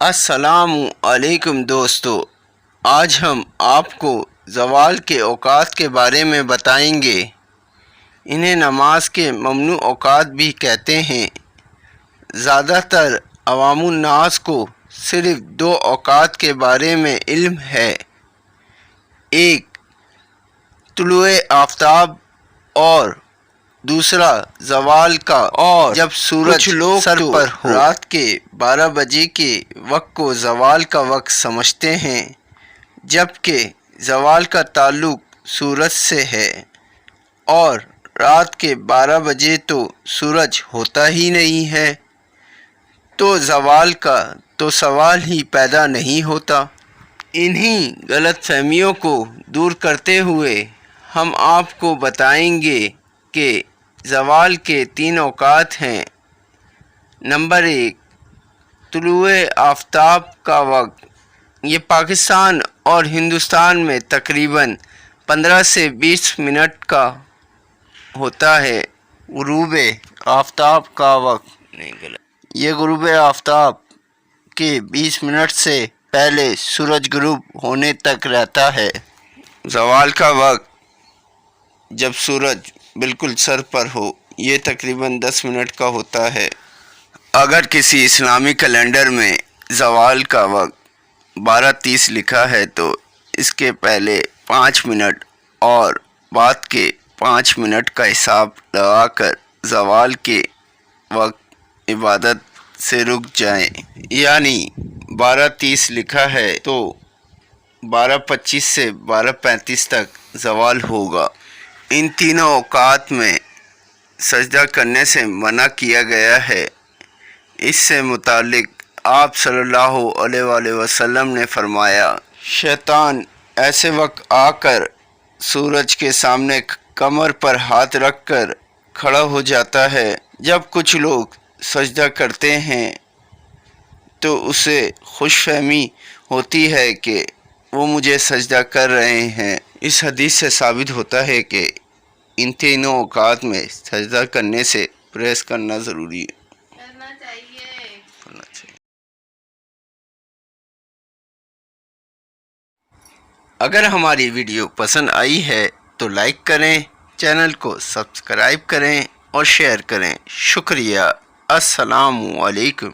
السلام علیکم دوستو، آج ہم آپ کو زوال کے اوقات کے بارے میں بتائیں گے۔ انہیں نماز کے ممنوع اوقات بھی کہتے ہیں۔ زیادہ تر عوام الناس کو صرف دو اوقات کے بارے میں علم ہے، ایک طلوع آفتاب اور دوسرا زوال کا، اور جب سورج سر پر ہو۔ رات کے 12 بجے کے وقت کو زوال کا وقت سمجھتے ہیں، جبکہ زوال کا تعلق سورج سے ہے، اور رات کے 12 بجے تو سورج ہوتا ہی نہیں ہے، تو زوال کا تو سوال ہی پیدا نہیں ہوتا۔ انہی غلط فہمیوں کو دور کرتے ہوئے ہم آپ کو بتائیں گے کہ زوال کے 3 اوقات ہیں۔ نمبر 1، طلوع آفتاب کا وقت۔ یہ پاکستان اور ہندوستان میں تقریباً 15 سے 20 منٹ کا ہوتا ہے۔ غروب آفتاب کا وقت، یہ غروب آفتاب کے 20 منٹ سے پہلے سورج غروب ہونے تک رہتا ہے۔ زوال کا وقت جب سورج بالکل سر پر ہو، یہ تقریباً 10 منٹ کا ہوتا ہے۔ اگر کسی اسلامی کیلنڈر میں زوال کا وقت 12:30 لکھا ہے تو اس کے پہلے 5 منٹ اور بعد کے 5 منٹ کا حساب لگا کر زوال کے وقت عبادت سے رک جائیں۔ یعنی 12:30 لکھا ہے تو 12:25 سے 12:35 تک زوال ہوگا۔ ان تینوں اوقات میں سجدہ کرنے سے منع کیا گیا ہے۔ اس سے متعلق آپ صلی اللہ علیہ وآلہ وسلم نے فرمایا، شیطان ایسے وقت آ کر سورج کے سامنے کمر پر ہاتھ رکھ کر کھڑا ہو جاتا ہے۔ جب کچھ لوگ سجدہ کرتے ہیں تو اسے خوش فہمی ہوتی ہے کہ وہ مجھے سجدہ کر رہے ہیں۔ اس حدیث سے ثابت ہوتا ہے کہ ان تینوں اوقات میں سجدہ کرنے سے پرہیز کرنا ضروری ہے۔ اگر ہماری ویڈیو پسند آئی ہے تو لائک کریں، چینل کو سبسکرائب کریں اور شیئر کریں۔ شکریہ۔ السلام علیکم۔